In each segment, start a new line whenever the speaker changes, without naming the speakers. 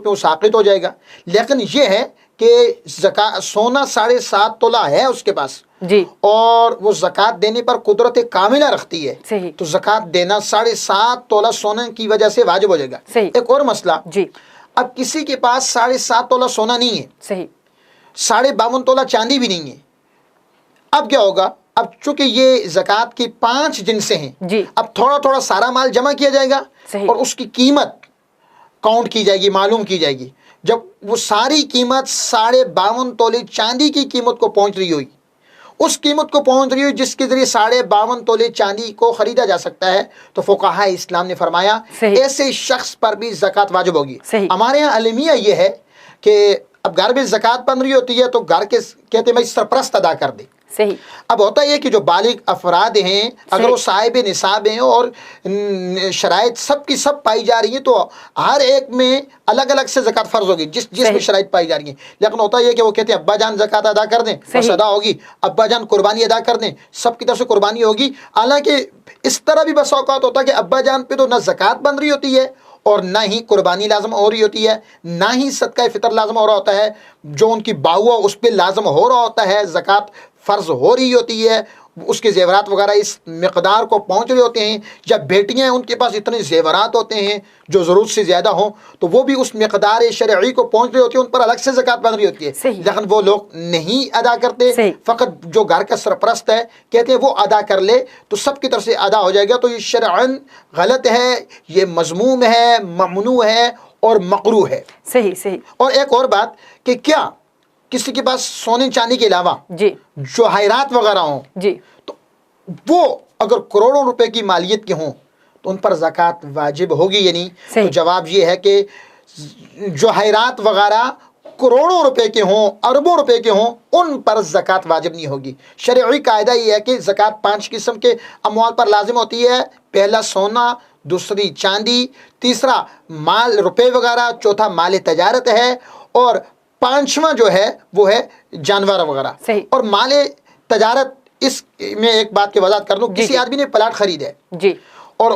وہ ساقط ہو جائے گا. لیکن یہ ہے کہ سونا 7.5 تولہ ہے اس کے پاس
جی،
اور وہ زکوٰۃ دینے پر قدرت کاملہ رکھتی ہے،
صحیح،
تو زکوٰۃ دینا 7.5 تولہ سونے کی وجہ سے واجب ہو جائے گا.
صحیح.
ایک اور مسئلہ،
جی،
اب کسی کے پاس 7.5 تولہ سونا نہیں ہے،
صحیح،
52.5 تولہ چاندی بھی نہیں ہے، اب کیا ہوگا؟ اب چونکہ یہ زکوٰۃ کی 5 جنسیں ہیں،
جی،
اب تھوڑا تھوڑا سارا مال جمع کیا جائے گا
صحیح،
اور اس کی قیمت کاؤنٹ کی جائے گی، معلوم کی جائے گی. جب وہ ساری قیمت 52.5 تولے چاندی کی قیمت کو پہنچ رہی ہوئی، اس قیمت کو پہنچ رہی ہوئی جس کے ذریعے 52.5 تولے چاندی کو خریدا جا سکتا ہے، تو فقہاء اسلام نے فرمایا
صحیح،
ایسے شخص پر بھی زکوٰۃ واجب ہوگی.
صحیح.
ہمارے یہاں المیہ یہ ہے کہ اب گھر میں زکوٰۃ بن رہی ہوتی ہے تو گھر کے کہتے ہیں بھائی سرپرست ادا کر دے.
صحیح،
اب ہوتا یہ کہ جو بالغ افراد ہیں اگر وہ صاحب نصاب ہیں اور شرائط سب کی سب پائی جا رہی ہیں تو ہر ایک میں الگ الگ سے زکوٰۃ فرض ہوگی جس میں شرائط پائی جا رہی ہیں. لیکن ہوتا یہ کہ وہ کہتے ہیں ابا جان زکوٰۃ ادا کر دیں، بس ادا ہوگی، ابا جان قربانی ادا کر دیں، سب کی طرف سے قربانی ہوگی. حالانکہ اس طرح بھی بس اوقات ہوتا ہے کہ ابا جان پہ تو نہ زکوٰۃ بن رہی ہوتی ہے اور نہ ہی قربانی لازم ہو رہی ہوتی ہے، نہ ہی صدقہ فطر لازم ہو رہا ہوتا ہے. جو ان کی باہوا اس پہ لازم ہو رہا ہوتا ہے، زکوٰۃ فرض ہو رہی ہوتی ہے، اس کے زیورات وغیرہ اس مقدار کو پہنچ رہے ہوتے ہیں. جب بیٹیاں ہیں ان کے پاس اتنے زیورات ہوتے ہیں جو ضرورت سے زیادہ ہوں تو وہ بھی اس مقدار شرعی کو پہنچ رہے ہوتے ہیں، ان پر الگ سے زکوٰۃ بن رہی ہوتی ہے. لیکن وہ لوگ نہیں ادا کرتے، فقط جو گھر کا سرپرست ہے کہتے ہیں وہ ادا کر لے تو سب کی طرف سے ادا ہو جائے گا. تو یہ شرعاً غلط ہے، یہ مذموم ہے، ممنوع ہے اور مکروہ ہے.
صحیح، صحیح.
اور ایک اور بات کہ کیا کسی کے پاس سونے چاندی کے علاوہ
جی
جواہرات وغیرہ ہوں،
جی،
تو وہ اگر کروڑوں روپے کی مالیت کے ہوں تو ان پر زکوٰۃ واجب ہوگی یا نہیں؟ تو جواب یہ ہے کہ جواہرات وغیرہ کروڑوں روپے کے ہوں، اربوں روپے کے ہوں، ان پر زکوٰۃ واجب نہیں ہوگی. شرعی قاعدہ یہ ہے کہ زکوٰۃ 5 قسم کے اموال پر لازم ہوتی ہے. پہلا سونا، دوسری چاندی، تیسرا مال روپے وغیرہ، چوتھا مال تجارت ہے اور پانچواں جو ہے وہ ہے جانور وغیرہ. اور مال تجارت اس میں ایک بات کی وضاحت کر دوں، کسی آدمی نے پلاٹ خریدا ہے
جی
اور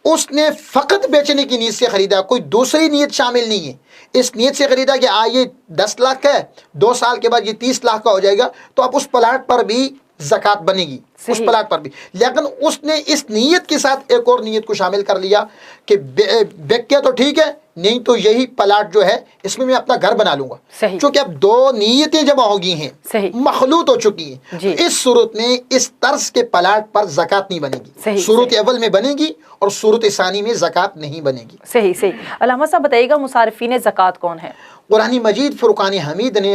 اس نے فقط بیچنے کی نیت سے خریدا، کوئی دوسری نیت شامل نہیں ہے، اس نیت سے خریدا کہ یہ 10 لاکھ کا ہے، 2 سال کے بعد یہ 30 لاکھ کا ہو جائے گا، تو اب اس پلاٹ پر بھی زکوٰۃ بنے گی، اس پلاٹ پر بھی. لیکن اس نے اس نیت کے ساتھ ایک اور نیت کو شامل کر لیا کہ بک گیا تو ٹھیک ہے، نہیں تو یہی پلاٹ جو ہے اس میں اپنا گھر بنا لوں گا. چونکہ اب 2 نیتیں جمع ہو گئی ہیں، مخلوط ہو چکی ہیں، اس صورت میں اس طرز کے پلاٹ پر زکوٰۃ نہیں بنے گی. صورت اول میں بنے گی اور صورت ثانی میں زکوٰۃ نہیں بنے گی.
صحیح. علامہ صاحب بتائیے گا مصارفین زکوٰۃ کون ہے؟
قرآن مجید فرقان حمید نے